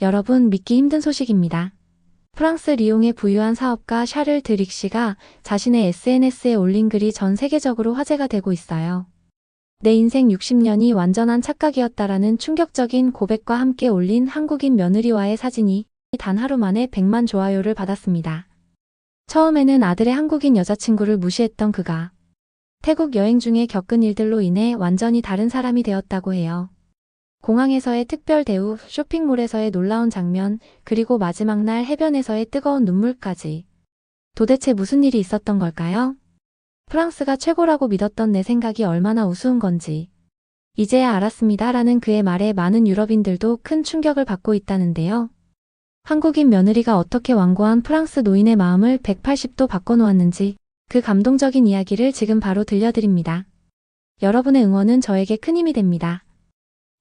여러분, 믿기 힘든 소식입니다. 프랑스 리옹의 부유한 사업가 샤를 드릭시가 자신의 SNS에 올린 글이 전 세계적으로 화제가 되고 있어요. 내 인생 60년이 완전한 착각이었다라는 충격적인 고백과 함께 올린 한국인 며느리와의 사진이 단 하루 만에 100만 좋아요를 받았습니다. 처음에는 아들의 한국인 여자친구를 무시했던 그가 태국 여행 중에 겪은 일들로 인해 완전히 다른 사람이 되었다고 해요. 공항에서의 특별 대우, 쇼핑몰에서의 놀라운 장면, 그리고 마지막 날 해변에서의 뜨거운 눈물까지. 도대체 무슨 일이 있었던 걸까요? 프랑스가 최고라고 믿었던 내 생각이 얼마나 우스운 건지. 이제야 알았습니다. 라는 그의 말에 많은 유럽인들도 큰 충격을 받고 있다는데요. 한국인 며느리가 어떻게 완고한 프랑스 노인의 마음을 180도 바꿔놓았는지 그 감동적인 이야기를 지금 바로 들려드립니다. 여러분의 응원은 저에게 큰 힘이 됩니다.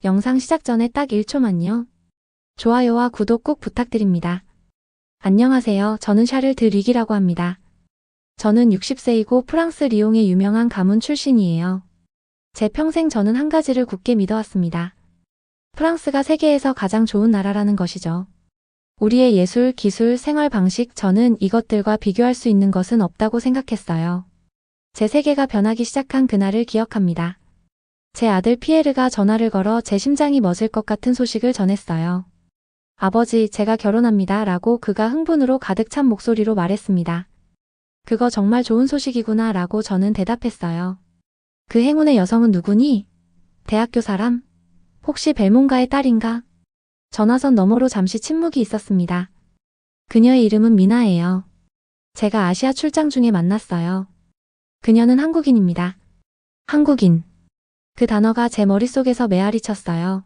영상 시작 전에 딱 1초만요. 좋아요와 구독 꼭 부탁드립니다. 안녕하세요. 저는 샤를 드릭이라고 합니다. 저는 60세이고 프랑스 리옹의 유명한 가문 출신이에요. 제 평생 저는 한 가지를 굳게 믿어왔습니다. 프랑스가 세계에서 가장 좋은 나라라는 것이죠. 우리의 예술, 기술, 생활 방식, 저는 이것들과 비교할 수 있는 것은 없다고 생각했어요. 제 세계가 변하기 시작한 그날을 기억합니다. 제 아들 피에르가 전화를 걸어 제 심장이 멎을 것 같은 소식을 전했어요. 아버지, 제가 결혼합니다. 라고 그가 흥분으로 가득 찬 목소리로 말했습니다. 그거 정말 좋은 소식이구나 라고 저는 대답했어요. 그 행운의 여성은 누구니? 대학교 사람? 혹시 벨몬가의 딸인가? 전화선 너머로 잠시 침묵이 있었습니다. 그녀의 이름은 미나예요. 제가 아시아 출장 중에 만났어요. 그녀는 한국인입니다. 한국인. 그 단어가 제 머릿속에서 메아리 쳤어요.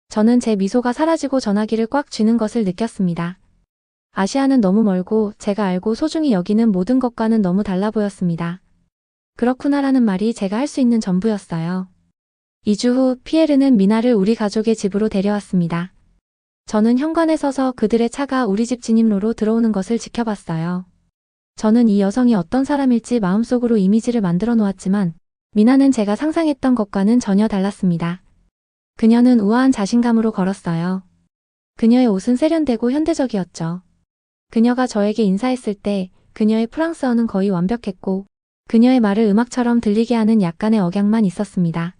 저는 제 미소가 사라지고 전화기를 꽉 쥐는 것을 느꼈습니다. 아시아는 너무 멀고 제가 알고 소중히 여기는 모든 것과는 너무 달라 보였습니다. 그렇구나라는 말이 제가 할 수 있는 전부였어요. 2주 후 피에르는 미나를 우리 가족의 집으로 데려왔습니다. 저는 현관에 서서 그들의 차가 우리 집 진입로로 들어오는 것을 지켜봤어요. 저는 이 여성이 어떤 사람일지 마음속으로 이미지를 만들어 놓았지만 미나는 제가 상상했던 것과는 전혀 달랐습니다. 그녀는 우아한 자신감으로 걸었어요. 그녀의 옷은 세련되고 현대적이었죠. 그녀가 저에게 인사했을 때 그녀의 프랑스어는 거의 완벽했고 그녀의 말을 음악처럼 들리게 하는 약간의 억양만 있었습니다.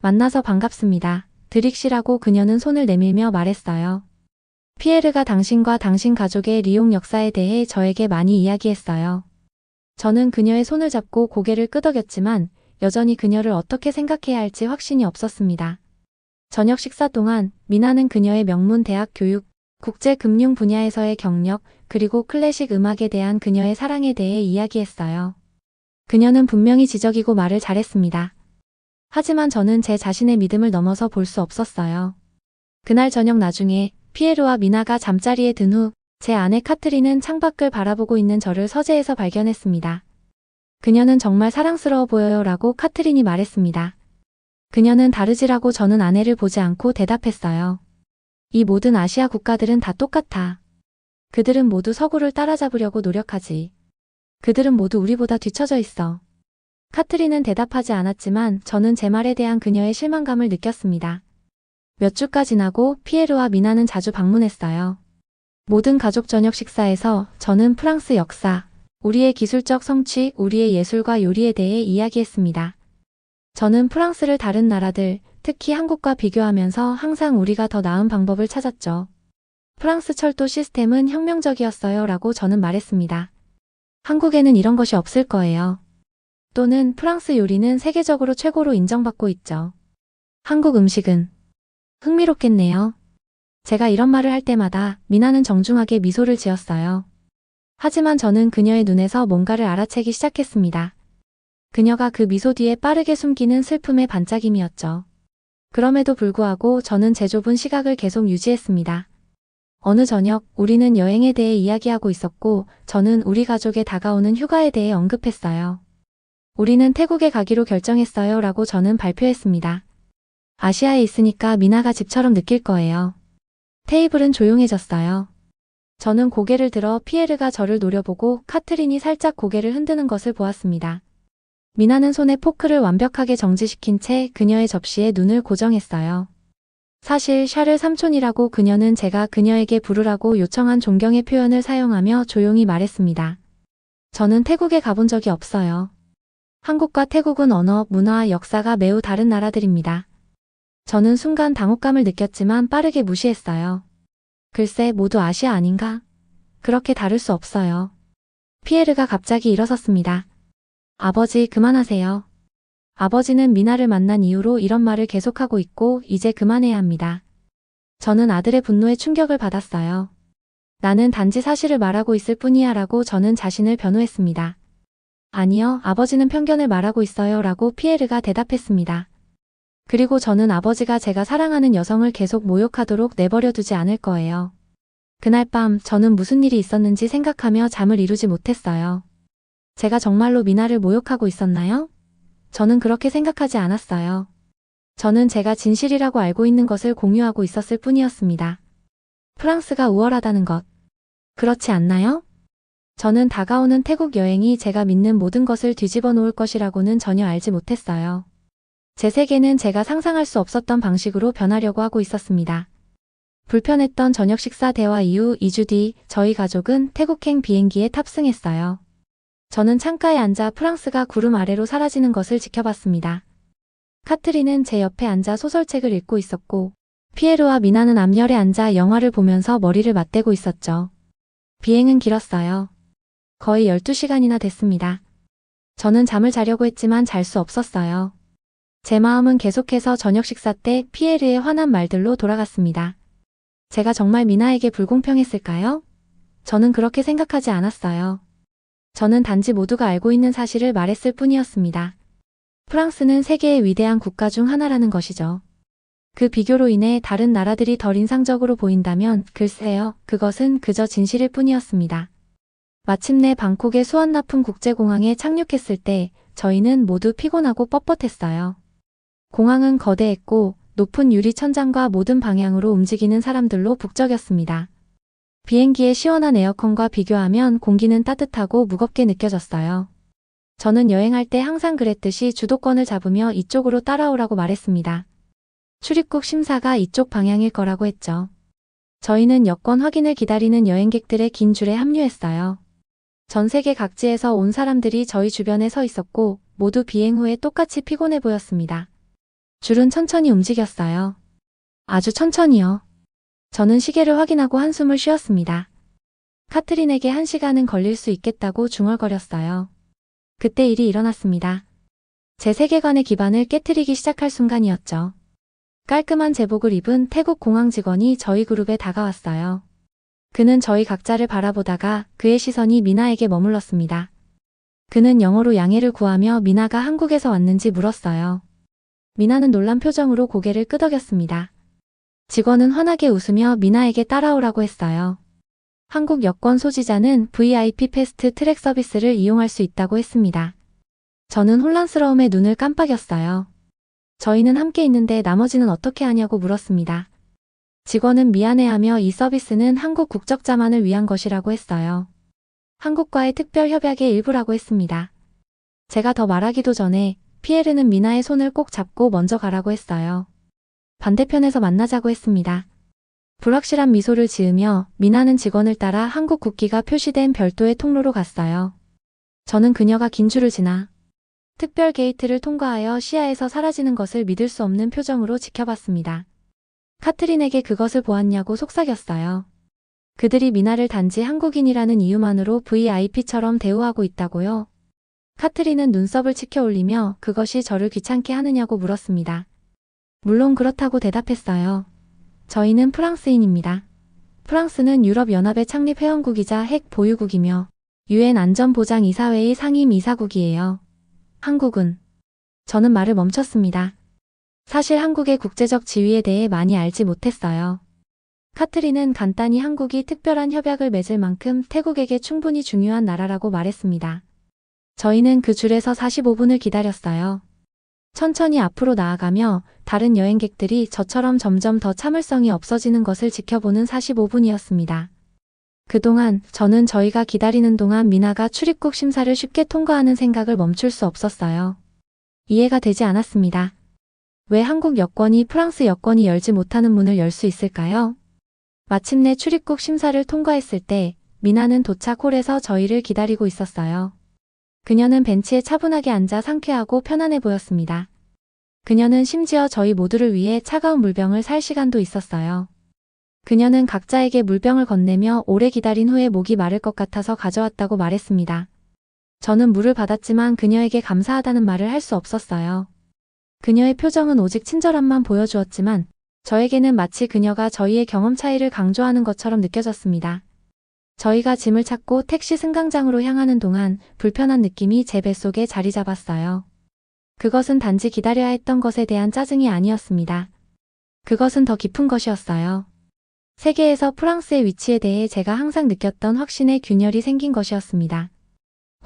만나서 반갑습니다. 드릭시라고 그녀는 손을 내밀며 말했어요. 피에르가 당신과 당신 가족의 리옹 역사에 대해 저에게 많이 이야기했어요. 저는 그녀의 손을 잡고 고개를 끄덕였지만 여전히 그녀를 어떻게 생각해야 할지 확신이 없었습니다. 저녁 식사 동안 미나는 그녀의 명문 대학 교육, 국제금융 분야에서의 경력, 그리고 클래식 음악에 대한 그녀의 사랑에 대해 이야기했어요. 그녀는 분명히 지적이고 말을 잘했습니다. 하지만 저는 제 자신의 믿음을 넘어서 볼 수 없었어요. 그날 저녁 나중에 피에르와 미나가 잠자리에 든 후 제 아내 카트린은 창밖을 바라보고 있는 저를 서재에서 발견했습니다. 그녀는 정말 사랑스러워 보여요 라고 카트린이 말했습니다. 그녀는 다르지라고 저는 아내를 보지 않고 대답했어요. 이 모든 아시아 국가들은 다 똑같아. 그들은 모두 서구를 따라잡으려고 노력하지. 그들은 모두 우리보다 뒤처져 있어. 카트린은 대답하지 않았지만 저는 제 말에 대한 그녀의 실망감을 느꼈습니다. 몇 주가 지나고 피에르와 미나는 자주 방문했어요. 모든 가족 저녁 식사에서 저는 프랑스 역사, 우리의 기술적 성취, 우리의 예술과 요리에 대해 이야기했습니다. 저는 프랑스를 다른 나라들, 특히 한국과 비교하면서 항상 우리가 더 나은 방법을 찾았죠. 프랑스 철도 시스템은 혁명적이었어요 라고 저는 말했습니다. 한국에는 이런 것이 없을 거예요. 또는 프랑스 요리는 세계적으로 최고로 인정받고 있죠. 한국 음식은 흥미롭겠네요. 제가 이런 말을 할 때마다 미나는 정중하게 미소를 지었어요. 하지만 저는 그녀의 눈에서 뭔가를 알아채기 시작했습니다. 그녀가 그 미소 뒤에 빠르게 숨기는 슬픔의 반짝임이었죠. 그럼에도 불구하고 저는 제 좁은 시각을 계속 유지했습니다. 어느 저녁 우리는 여행에 대해 이야기하고 있었고 저는 우리 가족의 다가오는 휴가에 대해 언급했어요. 우리는 태국에 가기로 결정했어요 라고 저는 발표했습니다. 아시아에 있으니까 미나가 집처럼 느낄 거예요. 테이블은 조용해졌어요. 저는 고개를 들어 피에르가 저를 노려보고 카트린이 살짝 고개를 흔드는 것을 보았습니다. 미나는 손에 포크를 완벽하게 정지시킨 채 그녀의 접시에 눈을 고정했어요. 사실 샤를 삼촌이라고 그녀는 제가 그녀에게 부르라고 요청한 존경의 표현을 사용하며 조용히 말했습니다. 저는 태국에 가본 적이 없어요. 한국과 태국은 언어, 문화, 역사가 매우 다른 나라들입니다. 저는 순간 당혹감을 느꼈지만 빠르게 무시했어요. 글쎄, 모두 아시아 아닌가? 그렇게 다를 수 없어요. 피에르가 갑자기 일어섰습니다. 아버지, 그만하세요. 아버지는 미나를 만난 이후로 이런 말을 계속하고 있고 이제 그만해야 합니다. 저는 아들의 분노에 충격을 받았어요. 나는 단지 사실을 말하고 있을 뿐이야 라고 저는 자신을 변호했습니다. 아니요, 아버지는 편견을 말하고 있어요 라고 피에르가 대답했습니다. 그리고 저는 아버지가 제가 사랑하는 여성을 계속 모욕하도록 내버려 두지 않을 거예요. 그날 밤 저는 무슨 일이 있었는지 생각하며 잠을 이루지 못했어요. 제가 정말로 미나를 모욕하고 있었나요? 저는 그렇게 생각하지 않았어요. 저는 제가 진실이라고 알고 있는 것을 공유하고 있었을 뿐이었습니다. 프랑스가 우월하다는 것. 그렇지 않나요? 저는 다가오는 태국 여행이 제가 믿는 모든 것을 뒤집어 놓을 것이라고는 전혀 알지 못했어요. 제 세계는 제가 상상할 수 없었던 방식으로 변하려고 하고 있었습니다. 불편했던 저녁 식사 대화 이후 2주 뒤 저희 가족은 태국행 비행기에 탑승했어요. 저는 창가에 앉아 프랑스가 구름 아래로 사라지는 것을 지켜봤습니다. 카트린은 제 옆에 앉아 소설책을 읽고 있었고 피에르와 미나는 앞열에 앉아 영화를 보면서 머리를 맞대고 있었죠. 비행은 길었어요. 거의 12시간이나 됐습니다. 저는 잠을 자려고 했지만 잘 수 없었어요. 제 마음은 계속해서 저녁 식사 때 피에르의 화난 말들로 돌아갔습니다. 제가 정말 미나에게 불공평했을까요? 저는 그렇게 생각하지 않았어요. 저는 단지 모두가 알고 있는 사실을 말했을 뿐이었습니다. 프랑스는 세계의 위대한 국가 중 하나라는 것이죠. 그 비교로 인해 다른 나라들이 덜 인상적으로 보인다면 글쎄요, 그것은 그저 진실일 뿐이었습니다. 마침내 방콕의 수완나품 국제공항에 착륙했을 때 저희는 모두 피곤하고 뻣뻣했어요. 공항은 거대했고 높은 유리 천장과 모든 방향으로 움직이는 사람들로 북적였습니다. 비행기의 시원한 에어컨과 비교하면 공기는 따뜻하고 무겁게 느껴졌어요. 저는 여행할 때 항상 그랬듯이 주도권을 잡으며 이쪽으로 따라오라고 말했습니다. 출입국 심사가 이쪽 방향일 거라고 했죠. 저희는 여권 확인을 기다리는 여행객들의 긴 줄에 합류했어요. 전 세계 각지에서 온 사람들이 저희 주변에 서 있었고 모두 비행 후에 똑같이 피곤해 보였습니다. 줄은 천천히 움직였어요. 아주 천천히요. 저는 시계를 확인하고 한숨을 쉬었습니다. 카트린에게 1시간은 걸릴 수 있겠다고 중얼거렸어요. 그때 일이 일어났습니다. 제 세계관의 기반을 깨트리기 시작할 순간이었죠. 깔끔한 제복을 입은 태국 공항 직원이 저희 그룹에 다가왔어요. 그는 저희 각자를 바라보다가 그의 시선이 미나에게 머물렀습니다. 그는 영어로 양해를 구하며 미나가 한국에서 왔는지 물었어요. 미나는 놀란 표정으로 고개를 끄덕였습니다. 직원은 환하게 웃으며 미나에게 따라오라고 했어요. 한국 여권 소지자는 VIP 패스트 트랙 서비스를 이용할 수 있다고 했습니다. 저는 혼란스러움에 눈을 깜빡였어요. 저희는 함께 있는데 나머지는 어떻게 하냐고 물었습니다. 직원은 미안해하며 이 서비스는 한국 국적자만을 위한 것이라고 했어요. 한국과의 특별 협약의 일부라고 했습니다. 제가 더 말하기도 전에 피에르는 미나의 손을 꼭 잡고 먼저 가라고 했어요. 반대편에서 만나자고 했습니다. 불확실한 미소를 지으며 미나는 직원을 따라 한국 국기가 표시된 별도의 통로로 갔어요. 저는 그녀가 긴 줄을 지나 특별 게이트를 통과하여 시야에서 사라지는 것을 믿을 수 없는 표정으로 지켜봤습니다. 카트린에게 그것을 보았냐고 속삭였어요. 그들이 미나를 단지 한국인이라는 이유만으로 VIP처럼 대우하고 있다고요? 카트린은 눈썹을 치켜 올리며 그것이 저를 귀찮게 하느냐고 물었습니다. 물론 그렇다고 대답했어요. 저희는 프랑스인입니다. 프랑스는 유럽연합의 창립 회원국이자 핵 보유국이며 UN 안전보장이사회의 상임 이사국이에요. 한국은? 저는 말을 멈췄습니다. 사실 한국의 국제적 지위에 대해 많이 알지 못했어요. 카트린은 간단히 한국이 특별한 협약을 맺을 만큼 태국에게 충분히 중요한 나라라고 말했습니다. 저희는 그 줄에서 45분을 기다렸어요. 천천히 앞으로 나아가며 다른 여행객들이 저처럼 점점 더 참을성이 없어지는 것을 지켜보는 45분이었습니다. 그동안 저는 저희가 기다리는 동안 미나가 출입국 심사를 쉽게 통과하는 생각을 멈출 수 없었어요. 이해가 되지 않았습니다. 왜 한국 여권이 프랑스 여권이 열지 못하는 문을 열 수 있을까요? 마침내 출입국 심사를 통과했을 때 미나는 도착 홀에서 저희를 기다리고 있었어요. 그녀는 벤치에 차분하게 앉아 상쾌하고 편안해 보였습니다. 그녀는 심지어 저희 모두를 위해 차가운 물병을 살 시간도 있었어요. 그녀는 각자에게 물병을 건네며 오래 기다린 후에 목이 마를 것 같아서 가져왔다고 말했습니다. 저는 물을 받았지만 그녀에게 감사하다는 말을 할 수 없었어요. 그녀의 표정은 오직 친절함만 보여주었지만 저에게는 마치 그녀가 저희의 경험 차이를 강조하는 것처럼 느껴졌습니다. 저희가 짐을 찾고 택시 승강장으로 향하는 동안 불편한 느낌이 제 뱃속에 자리 잡았어요. 그것은 단지 기다려야 했던 것에 대한 짜증이 아니었습니다. 그것은 더 깊은 것이었어요. 세계에서 프랑스의 위치에 대해 제가 항상 느꼈던 확신의 균열이 생긴 것이었습니다.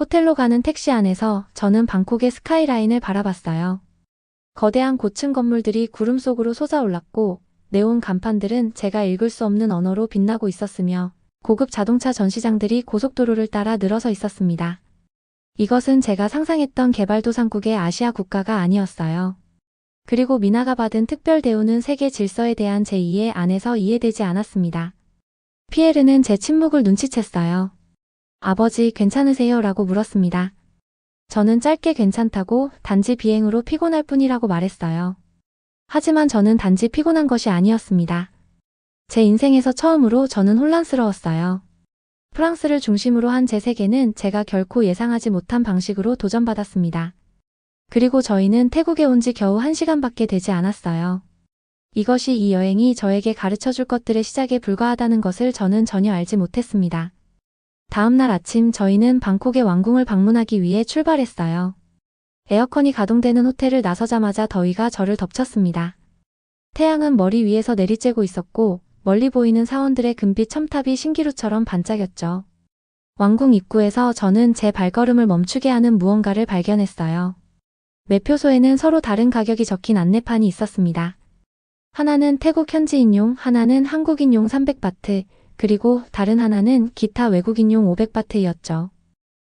호텔로 가는 택시 안에서 저는 방콕의 스카이라인을 바라봤어요. 거대한 고층 건물들이 구름 속으로 솟아올랐고 네온 간판들은 제가 읽을 수 없는 언어로 빛나고 있었으며 고급 자동차 전시장들이 고속도로를 따라 늘어서 있었습니다. 이것은 제가 상상했던 개발도상국의 아시아 국가가 아니었어요. 그리고 미나가 받은 특별 대우는 세계 질서에 대한 제 이해 안에서 이해되지 않았습니다. 피에르는 제 침묵을 눈치챘어요. 아버지, 괜찮으세요? 라고 물었습니다. 저는 짧게 괜찮다고 단지 비행으로 피곤할 뿐이라고 말했어요. 하지만 저는 단지 피곤한 것이 아니었습니다. 제 인생에서 처음으로 저는 혼란스러웠어요. 프랑스를 중심으로 한 제 세계는 제가 결코 예상하지 못한 방식으로 도전받았습니다. 그리고 저희는 태국에 온 지 겨우 1시간밖에 되지 않았어요. 이것이 이 여행이 저에게 가르쳐줄 것들의 시작에 불과하다는 것을 저는 전혀 알지 못했습니다. 다음 날 아침 저희는 방콕의 왕궁을 방문하기 위해 출발했어요. 에어컨이 가동되는 호텔을 나서자마자 더위가 저를 덮쳤습니다. 태양은 머리 위에서 내리쬐고 있었고 멀리 보이는 사원들의 금빛 첨탑이 신기루처럼 반짝였죠. 왕궁 입구에서 저는 제 발걸음을 멈추게 하는 무언가를 발견했어요. 매표소에는 서로 다른 가격이 적힌 안내판이 있었습니다. 하나는 태국 현지인용, 하나는 한국인용 300바트, 그리고 다른 하나는 기타 외국인용 500바트였죠.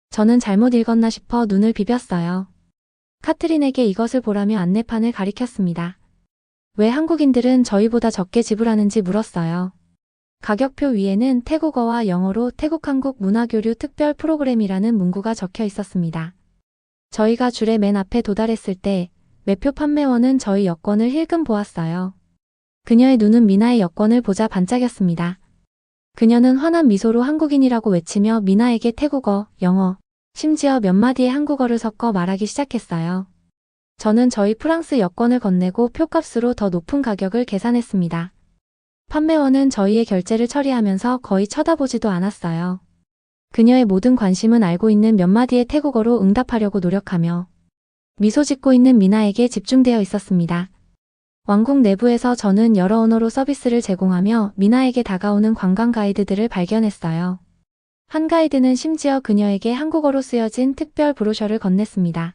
저는 잘못 읽었나 싶어 눈을 비볐어요. 카트린에게 이것을 보라며 안내판을 가리켰습니다. 왜 한국인들은 저희보다 적게 지불하는지 물었어요. 가격표 위에는 태국어와 영어로 태국-한국 문화교류 특별 프로그램이라는 문구가 적혀 있었습니다. 저희가 줄의 맨 앞에 도달했을 때 매표 판매원은 저희 여권을 힐끔 보았어요. 그녀의 눈은 미나의 여권을 보자 반짝였습니다. 그녀는 환한 미소로 한국인이라고 외치며 미나에게 태국어, 영어, 심지어 몇 마디의 한국어를 섞어 말하기 시작했어요. 저는 저희 프랑스 여권을 건네고 표값으로 더 높은 가격을 계산했습니다. 판매원은 저희의 결제를 처리하면서 거의 쳐다보지도 않았어요. 그녀의 모든 관심은 알고 있는 몇 마디의 태국어로 응답하려고 노력하며 미소 짓고 있는 미나에게 집중되어 있었습니다. 왕궁 내부에서 저는 여러 언어로 서비스를 제공하며 미나에게 다가오는 관광 가이드들을 발견했어요. 한 가이드는 심지어 그녀에게 한국어로 쓰여진 특별 브로셔를 건넸습니다.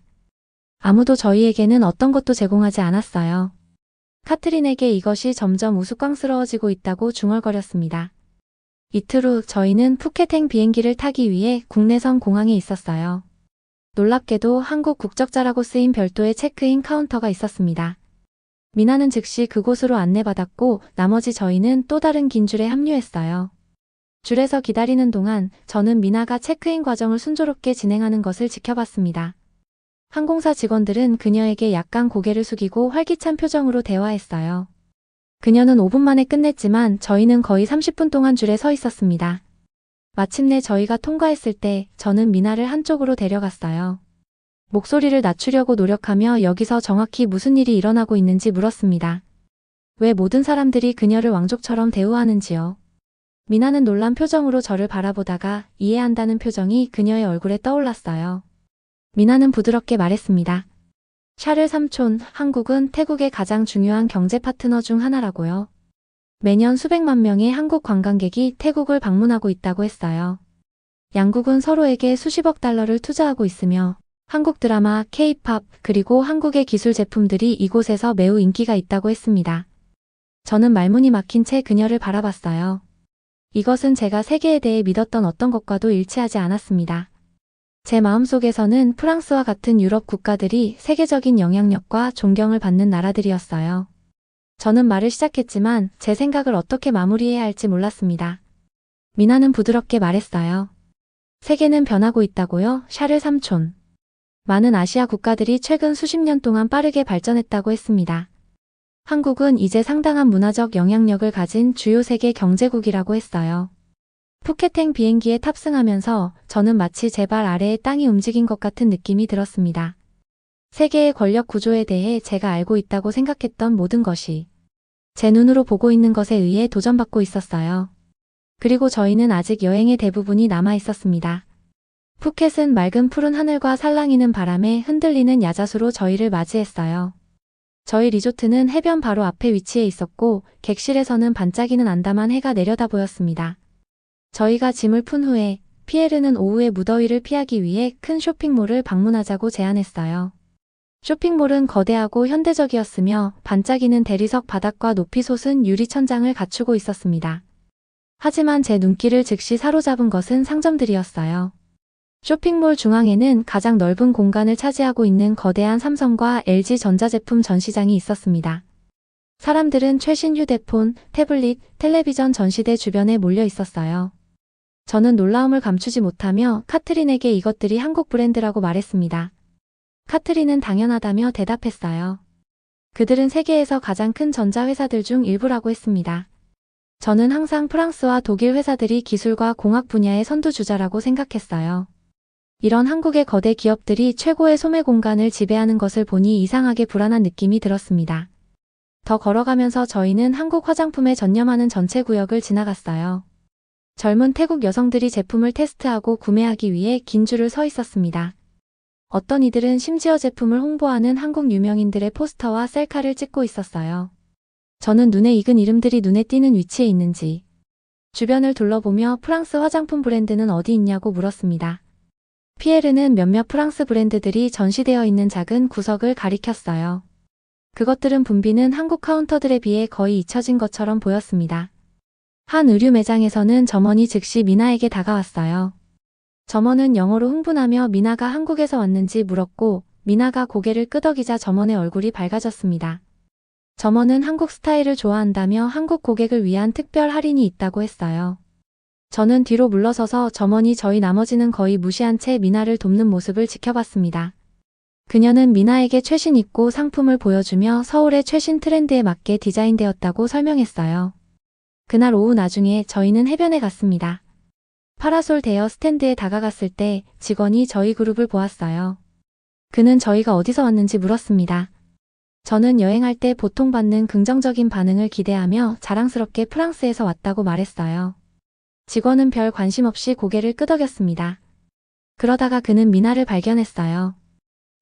아무도 저희에게는 어떤 것도 제공하지 않았어요. 카트린에게 이것이 점점 우스꽝스러워지고 있다고 중얼거렸습니다. 이틀 후 저희는 푸켓행 비행기를 타기 위해 국내선 공항에 있었어요. 놀랍게도 한국 국적자라고 쓰인 별도의 체크인 카운터가 있었습니다. 미나는 즉시 그곳으로 안내받았고 나머지 저희는 또 다른 긴 줄에 합류했어요. 줄에서 기다리는 동안 저는 미나가 체크인 과정을 순조롭게 진행하는 것을 지켜봤습니다. 항공사 직원들은 그녀에게 약간 고개를 숙이고 활기찬 표정으로 대화했어요. 그녀는 5분 만에 끝냈지만 저희는 거의 30분 동안 줄에 서 있었습니다. 마침내 저희가 통과했을 때 저는 미나를 한쪽으로 데려갔어요. 목소리를 낮추려고 노력하며 여기서 정확히 무슨 일이 일어나고 있는지 물었습니다. 왜 모든 사람들이 그녀를 왕족처럼 대우하는지요. 미나는 놀란 표정으로 저를 바라보다가 이해한다는 표정이 그녀의 얼굴에 떠올랐어요. 미나는 부드럽게 말했습니다. 샤를 삼촌, 한국은 태국의 가장 중요한 경제 파트너 중 하나라고요. 매년 수백만 명의 한국 관광객이 태국을 방문하고 있다고 했어요. 양국은 서로에게 수십억 달러를 투자하고 있으며 한국 드라마, K-팝, 그리고 한국의 기술 제품들이 이곳에서 매우 인기가 있다고 했습니다. 저는 말문이 막힌 채 그녀를 바라봤어요. 이것은 제가 세계에 대해 믿었던 어떤 것과도 일치하지 않았습니다. 제 마음속에서는 프랑스와 같은 유럽 국가들이 세계적인 영향력과 존경을 받는 나라들이었어요. 저는 말을 시작했지만 제 생각을 어떻게 마무리해야 할지 몰랐습니다. 미나는 부드럽게 말했어요. 세계는 변하고 있다고요, 샤를 삼촌. 많은 아시아 국가들이 최근 수십 년 동안 빠르게 발전했다고 했습니다. 한국은 이제 상당한 문화적 영향력을 가진 주요 세계 경제국이라고 했어요. 푸켓행 비행기에 탑승하면서 저는 마치 제 발 아래에 땅이 움직인 것 같은 느낌이 들었습니다. 세계의 권력 구조에 대해 제가 알고 있다고 생각했던 모든 것이 제 눈으로 보고 있는 것에 의해 도전받고 있었어요. 그리고 저희는 아직 여행의 대부분이 남아 있었습니다. 푸켓은 맑은 푸른 하늘과 살랑이는 바람에 흔들리는 야자수로 저희를 맞이했어요. 저희 리조트는 해변 바로 앞에 위치해 있었고 객실에서는 반짝이는 안담한 해가 내려다 보였습니다. 저희가 짐을 푼 후에 피에르는 오후의 무더위를 피하기 위해 큰 쇼핑몰을 방문하자고 제안했어요. 쇼핑몰은 거대하고 현대적이었으며 반짝이는 대리석 바닥과 높이 솟은 유리 천장을 갖추고 있었습니다. 하지만 제 눈길을 즉시 사로잡은 것은 상점들이었어요. 쇼핑몰 중앙에는 가장 넓은 공간을 차지하고 있는 거대한 삼성과 LG 전자제품 전시장이 있었습니다. 사람들은 최신 휴대폰, 태블릿, 텔레비전 전시대 주변에 몰려 있었어요. 저는 놀라움을 감추지 못하며 카트린에게 이것들이 한국 브랜드라고 말했습니다. 카트린은 당연하다며 대답했어요. 그들은 세계에서 가장 큰 전자회사들 중 일부라고 했습니다. 저는 항상 프랑스와 독일 회사들이 기술과 공학 분야의 선두주자라고 생각했어요. 이런 한국의 거대 기업들이 최고의 소매 공간을 지배하는 것을 보니 이상하게 불안한 느낌이 들었습니다. 더 걸어가면서 저희는 한국 화장품에 전념하는 전체 구역을 지나갔어요. 젊은 태국 여성들이 제품을 테스트하고 구매하기 위해 긴 줄을 서 있었습니다. 어떤 이들은 심지어 제품을 홍보하는 한국 유명인들의 포스터와 셀카를 찍고 있었어요. 저는 눈에 익은 이름들이 눈에 띄는 위치에 있는지 주변을 둘러보며 프랑스 화장품 브랜드는 어디 있냐고 물었습니다. 피에르는 몇몇 프랑스 브랜드들이 전시되어 있는 작은 구석을 가리켰어요. 그것들은 붐비는 한국 카운터들에 비해 거의 잊혀진 것처럼 보였습니다. 한 의류 매장에서는 점원이 즉시 미나에게 다가왔어요. 점원은 영어로 흥분하며 미나가 한국에서 왔는지 물었고 미나가 고개를 끄덕이자 점원의 얼굴이 밝아졌습니다. 점원은 한국 스타일을 좋아한다며 한국 고객을 위한 특별 할인이 있다고 했어요. 저는 뒤로 물러서서 점원이 저희 나머지는 거의 무시한 채 미나를 돕는 모습을 지켜봤습니다. 그녀는 미나에게 최신 입고 상품을 보여주며 서울의 최신 트렌드에 맞게 디자인되었다고 설명했어요. 그날 오후 나중에 저희는 해변에 갔습니다. 파라솔 대여 스탠드에 다가갔을 때 직원이 저희 그룹을 보았어요. 그는 저희가 어디서 왔는지 물었습니다. 저는 여행할 때 보통 받는 긍정적인 반응을 기대하며 자랑스럽게 프랑스에서 왔다고 말했어요. 직원은 별 관심 없이 고개를 끄덕였습니다. 그러다가 그는 미나를 발견했어요.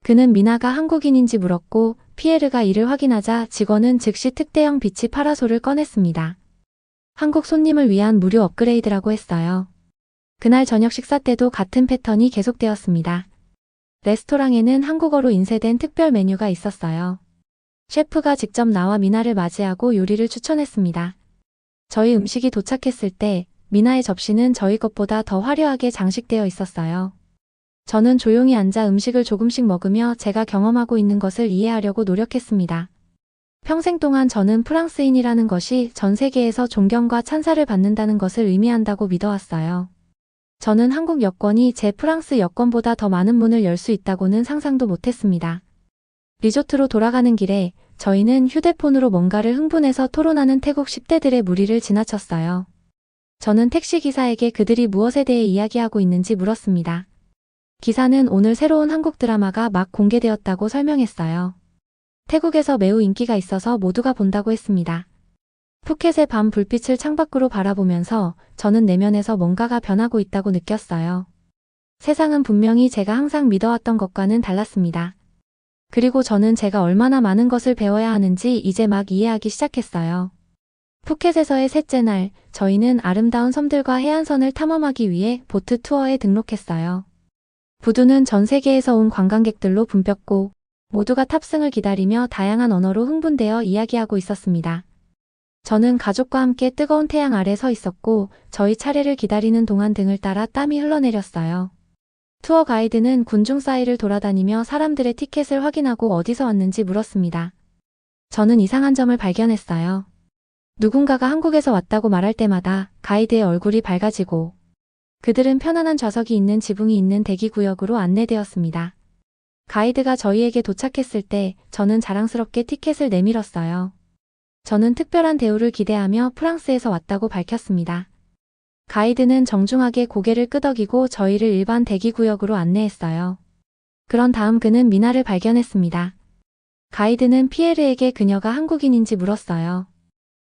그는 미나가 한국인인지 물었고 피에르가 이를 확인하자 직원은 즉시 특대형 비치 파라솔을 꺼냈습니다. 한국 손님을 위한 무료 업그레이드라고 했어요. 그날 저녁 식사 때도 같은 패턴이 계속되었습니다. 레스토랑에는 한국어로 인쇄된 특별 메뉴가 있었어요. 셰프가 직접 나와 미나를 맞이하고 요리를 추천했습니다. 저희 음식이 도착했을 때 미나의 접시는 저희 것보다 더 화려하게 장식되어 있었어요. 저는 조용히 앉아 음식을 조금씩 먹으며 제가 경험하고 있는 것을 이해하려고 노력했습니다. 평생 동안 저는 프랑스인이라는 것이 전 세계에서 존경과 찬사를 받는다는 것을 의미한다고 믿어왔어요. 저는 한국 여권이 제 프랑스 여권보다 더 많은 문을 열 수 있다고는 상상도 못했습니다. 리조트로 돌아가는 길에 저희는 휴대폰으로 뭔가를 흥분해서 토론하는 태국 10대들의 무리를 지나쳤어요. 저는 택시기사에게 그들이 무엇에 대해 이야기하고 있는지 물었습니다. 기사는 오늘 새로운 한국 드라마가 막 공개되었다고 설명했어요. 태국에서 매우 인기가 있어서 모두가 본다고 했습니다. 푸켓의 밤 불빛을 창밖으로 바라보면서 저는 내면에서 뭔가가 변하고 있다고 느꼈어요. 세상은 분명히 제가 항상 믿어왔던 것과는 달랐습니다. 그리고 저는 제가 얼마나 많은 것을 배워야 하는지 이제 막 이해하기 시작했어요. 푸켓에서의 셋째 날, 저희는 아름다운 섬들과 해안선을 탐험하기 위해 보트 투어에 등록했어요. 부두는 전 세계에서 온 관광객들로 붐볐고 모두가 탑승을 기다리며 다양한 언어로 흥분되어 이야기하고 있었습니다. 저는 가족과 함께 뜨거운 태양 아래 서 있었고 저희 차례를 기다리는 동안 등을 따라 땀이 흘러내렸어요. 투어 가이드는 군중 사이를 돌아다니며 사람들의 티켓을 확인하고 어디서 왔는지 물었습니다. 저는 이상한 점을 발견했어요. 누군가가 한국에서 왔다고 말할 때마다 가이드의 얼굴이 밝아지고 그들은 편안한 좌석이 있는 지붕이 있는 대기구역으로 안내되었습니다. 가이드가 저희에게 도착했을 때 저는 자랑스럽게 티켓을 내밀었어요. 저는 특별한 대우를 기대하며 프랑스에서 왔다고 밝혔습니다. 가이드는 정중하게 고개를 끄덕이고 저희를 일반 대기구역으로 안내했어요. 그런 다음 그는 미나를 발견했습니다. 가이드는 피에르에게 그녀가 한국인인지 물었어요.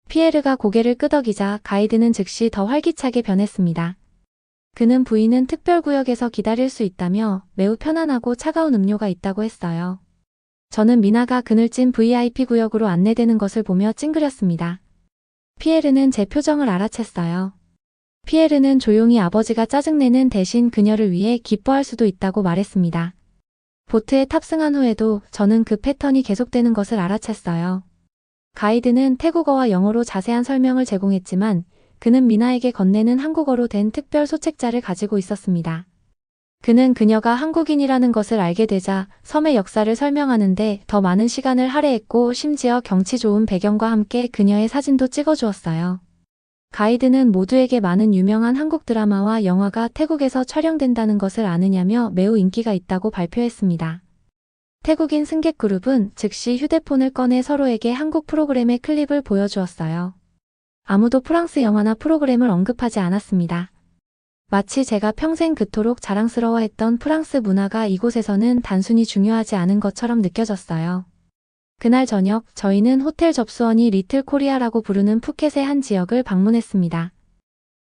피에르가 고개를 끄덕이자 가이드는 즉시 더 활기차게 변했습니다. 그는 부인은 특별구역에서 기다릴 수 있다며 매우 편안하고 차가운 음료가 있다고 했어요. 저는 미나가 그늘진 VIP 구역으로 안내되는 것을 보며 찡그렸습니다. 피에르는 제 표정을 알아챘어요. 피에르는 조용히 아버지가 짜증내는 대신 그녀를 위해 기뻐할 수도 있다고 말했습니다. 보트에 탑승한 후에도 저는 그 패턴이 계속되는 것을 알아챘어요. 가이드는 태국어와 영어로 자세한 설명을 제공했지만 그는 미나에게 건네는 한국어로 된 특별 소책자를 가지고 있었습니다. 그는 그녀가 한국인이라는 것을 알게 되자 섬의 역사를 설명하는데 더 많은 시간을 할애했고 심지어 경치 좋은 배경과 함께 그녀의 사진도 찍어주었어요. 가이드는 모두에게 많은 유명한 한국 드라마와 영화가 태국에서 촬영된다는 것을 아느냐며 매우 인기가 있다고 발표했습니다. 태국인 승객 그룹은 즉시 휴대폰을 꺼내 서로에게 한국 프로그램의 클립을 보여주었어요. 아무도 프랑스 영화나 프로그램을 언급하지 않았습니다. 마치 제가 평생 그토록 자랑스러워했던 프랑스 문화가 이곳에서는 단순히 중요하지 않은 것처럼 느껴졌어요. 그날 저녁 저희는 호텔 접수원이 리틀 코리아라고 부르는 푸켓의 한 지역을 방문했습니다.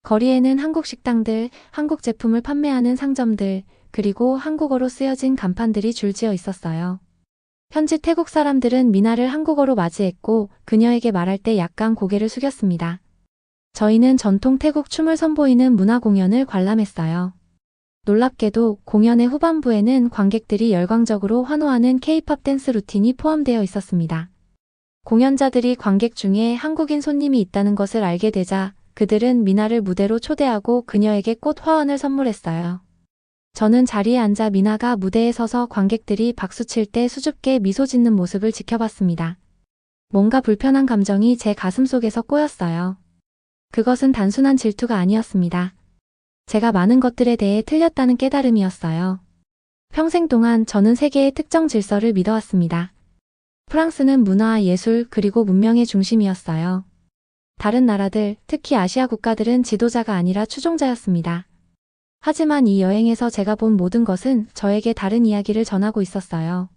거리에는 한국 식당들, 한국 제품을 판매하는 상점들, 그리고 한국어로 쓰여진 간판들이 줄지어 있었어요. 현지 태국 사람들은 미나를 한국어로 맞이했고 그녀에게 말할 때 약간 고개를 숙였습니다. 저희는 전통 태국 춤을 선보이는 문화 공연을 관람했어요. 놀랍게도 공연의 후반부에는 관객들이 열광적으로 환호하는 K-팝 댄스 루틴이 포함되어 있었습니다. 공연자들이 관객 중에 한국인 손님이 있다는 것을 알게 되자 그들은 미나를 무대로 초대하고 그녀에게 꽃 화환을 선물했어요. 저는 자리에 앉아 미나가 무대에 서서 관객들이 박수칠 때 수줍게 미소 짓는 모습을 지켜봤습니다. 뭔가 불편한 감정이 제 가슴속에서 꼬였어요. 그것은 단순한 질투가 아니었습니다. 제가 많은 것들에 대해 틀렸다는 깨달음이었어요. 평생 동안 저는 세계의 특정 질서를 믿어왔습니다. 프랑스는 문화, 예술, 그리고 문명의 중심이었어요. 다른 나라들, 특히 아시아 국가들은 지도자가 아니라 추종자였습니다. 하지만 이 여행에서 제가 본 모든 것은 저에게 다른 이야기를 전하고 있었어요.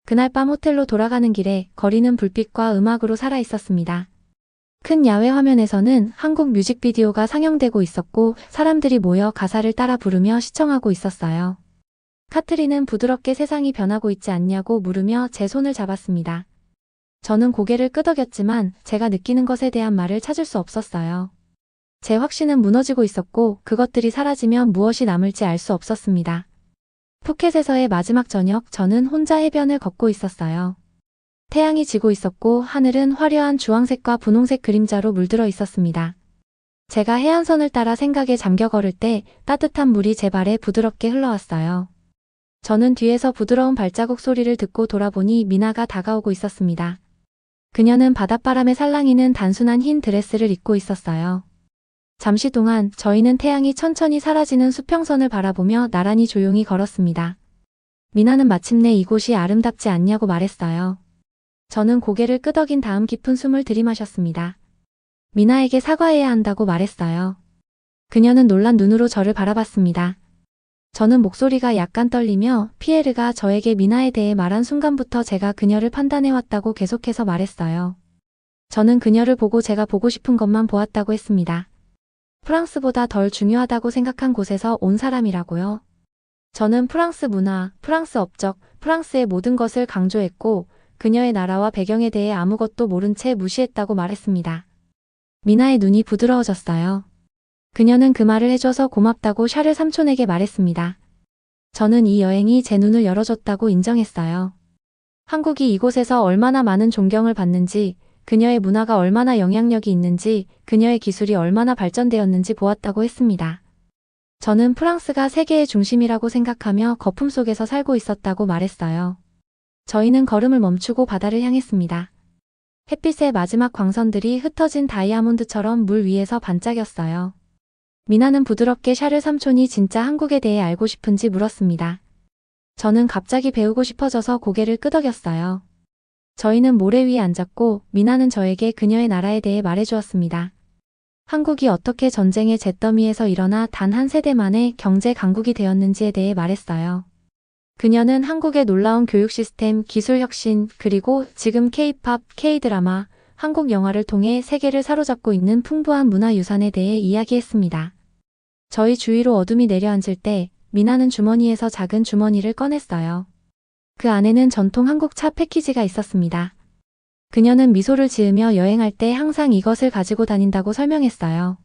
그날 밤 호텔로 돌아가는 길에 거리는 불빛과 음악으로 살아 있었습니다. 큰 야외 화면에서는 한국 뮤직비디오가 상영되고 있었고 사람들이 모여 가사를 따라 부르며 시청하고 있었어요. 카트리는 부드럽게 세상이 변하고 있지 않냐고 물으며 제 손을 잡았습니다. 저는 고개를 끄덕였지만 제가 느끼는 것에 대한 말을 찾을 수 없었어요. 제 확신은 무너지고 있었고 그것들이 사라지면 무엇이 남을지 알 수 없었습니다. 푸켓에서의 마지막 저녁 저는 혼자 해변을 걷고 있었어요. 태양이 지고 있었고 하늘은 화려한 주황색과 분홍색 그림자로 물들어 있었습니다. 제가 해안선을 따라 생각에 잠겨 걸을 때 따뜻한 물이 제 발에 부드럽게 흘러왔어요. 저는 뒤에서 부드러운 발자국 소리를 듣고 돌아보니 미나가 다가오고 있었습니다. 그녀는 바닷바람에 살랑이는 단순한 흰 드레스를 입고 있었어요. 잠시 동안 저희는 태양이 천천히 사라지는 수평선을 바라보며 나란히 조용히 걸었습니다. 미나는 마침내 이곳이 아름답지 않냐고 말했어요. 저는 고개를 끄덕인 다음 깊은 숨을 들이마셨습니다. 미나에게 사과해야 한다고 말했어요. 그녀는 놀란 눈으로 저를 바라봤습니다. 저는 목소리가 약간 떨리며 피에르가 저에게 미나에 대해 말한 순간부터 제가 그녀를 판단해왔다고 계속해서 말했어요. 저는 그녀를 보고 제가 보고 싶은 것만 보았다고 했습니다. 프랑스보다 덜 중요하다고 생각한 곳에서 온 사람이라고요. 저는 프랑스 문화, 프랑스 업적, 프랑스의 모든 것을 강조했고 그녀의 나라와 배경에 대해 아무것도 모른 채 무시했다고 말했습니다. 미나의 눈이 부드러워졌어요. 그녀는 그 말을 해줘서 고맙다고 샤를 삼촌에게 말했습니다. 저는 이 여행이 제 눈을 열어줬다고 인정했어요. 한국이 이곳에서 얼마나 많은 존경을 받는지, 그녀의 문화가 얼마나 영향력이 있는지, 그녀의 기술이 얼마나 발전되었는지 보았다고 했습니다. 저는 프랑스가 세계의 중심이라고 생각하며 거품 속에서 살고 있었다고 말했어요. 저희는 걸음을 멈추고 바다를 향했습니다. 햇빛의 마지막 광선들이 흩어진 다이아몬드처럼 물 위에서 반짝였어요. 미나는 부드럽게 샤를 삼촌이 진짜 한국에 대해 알고 싶은지 물었습니다. 저는 갑자기 배우고 싶어져서 고개를 끄덕였어요. 저희는 모래 위에 앉았고 미나는 저에게 그녀의 나라에 대해 말해주었습니다. 한국이 어떻게 전쟁의 잿더미에서 일어나 단 한 세대 만에 경제 강국이 되었는지에 대해 말했어요. 그녀는 한국의 놀라운 교육 시스템, 기술 혁신, 그리고 지금 K-팝, K-드라마, 한국 영화를 통해 세계를 사로잡고 있는 풍부한 문화유산에 대해 이야기했습니다. 저희 주위로 어둠이 내려앉을 때 미나는 주머니에서 작은 주머니를 꺼냈어요. 그 안에는 전통 한국 차 패키지가 있었습니다. 그녀는 미소를 지으며 여행할 때 항상 이것을 가지고 다닌다고 설명했어요.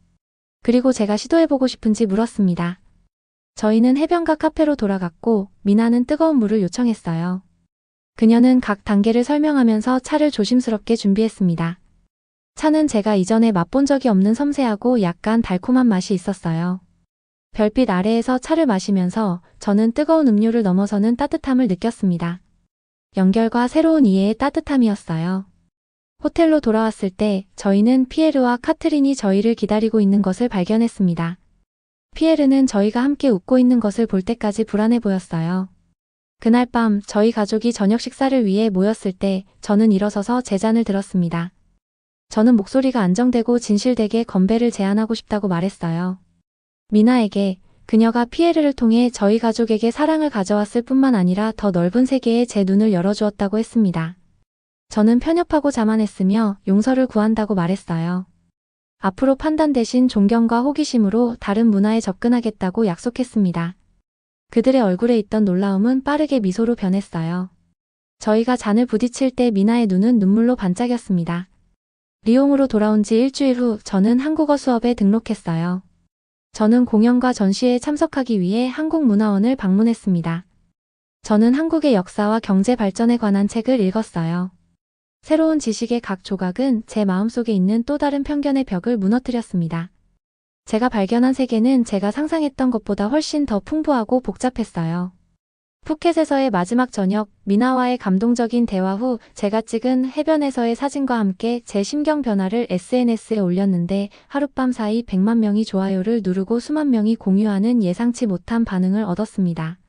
그리고 제가 시도해보고 싶은지 물었습니다. 저희는 해변가 카페로 돌아갔고 미나는 뜨거운 물을 요청했어요. 그녀는 각 단계를 설명하면서 차를 조심스럽게 준비했습니다. 차는 제가 이전에 맛본 적이 없는 섬세하고 약간 달콤한 맛이 있었어요. 별빛 아래에서 차를 마시면서 저는 뜨거운 음료를 넘어서는 따뜻함을 느꼈습니다. 연결과 새로운 이해의 따뜻함이었어요. 호텔로 돌아왔을 때 저희는 피에르와 카트린이 저희를 기다리고 있는 것을 발견했습니다. 피에르는 저희가 함께 웃고 있는 것을 볼 때까지 불안해 보였어요. 그날 밤 저희 가족이 저녁 식사를 위해 모였을 때 저는 일어서서 제 잔을 들었습니다. 저는 목소리가 안정되고 진실되게 건배를 제안하고 싶다고 말했어요. 미나에게 그녀가 피에르를 통해 저희 가족에게 사랑을 가져왔을 뿐만 아니라 더 넓은 세계에 제 눈을 열어주었다고 했습니다. 저는 편협하고 자만했으며 용서를 구한다고 말했어요. 앞으로 판단 대신 존경과 호기심으로 다른 문화에 접근하겠다고 약속했습니다. 그들의 얼굴에 있던 놀라움은 빠르게 미소로 변했어요. 저희가 잔을 부딪힐 때 미나의 눈은 눈물로 반짝였습니다. 리옹으로 돌아온 지 일주일 후 저는 한국어 수업에 등록했어요. 저는 공연과 전시회에 참석하기 위해 한국문화원을 방문했습니다. 저는 한국의 역사와 경제 발전에 관한 책을 읽었어요. 새로운 지식의 각 조각은 제 마음속에 있는 또 다른 편견의 벽을 무너뜨렸습니다. 제가 발견한 세계는 제가 상상했던 것보다 훨씬 더 풍부하고 복잡했어요. 푸켓에서의 마지막 저녁, 미나와의 감동적인 대화 후 제가 찍은 해변에서의 사진과 함께 제 심경 변화를 SNS에 올렸는데 하룻밤 사이 100만 명이 좋아요를 누르고 수만 명이 공유하는 예상치 못한 반응을 얻었습니다.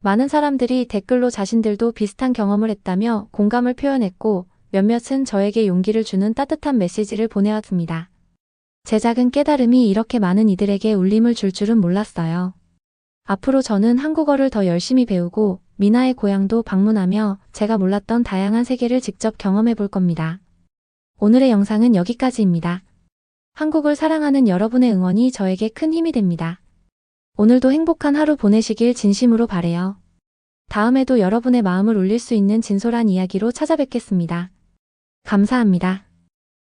많은 사람들이 댓글로 자신들도 비슷한 경험을 했다며 공감을 표현했고 몇몇은 저에게 용기를 주는 따뜻한 메시지를 보내왔습니다. 제 작은 깨달음이 이렇게 많은 이들에게 울림을 줄 줄은 몰랐어요. 앞으로 저는 한국어를 더 열심히 배우고 미나의 고향도 방문하며 제가 몰랐던 다양한 세계를 직접 경험해 볼 겁니다. 오늘의 영상은 여기까지입니다. 한국을 사랑하는 여러분의 응원이 저에게 큰 힘이 됩니다. 오늘도 행복한 하루 보내시길 진심으로 바래요. 다음에도 여러분의 마음을 울릴 수 있는 진솔한 이야기로 찾아뵙겠습니다. 감사합니다.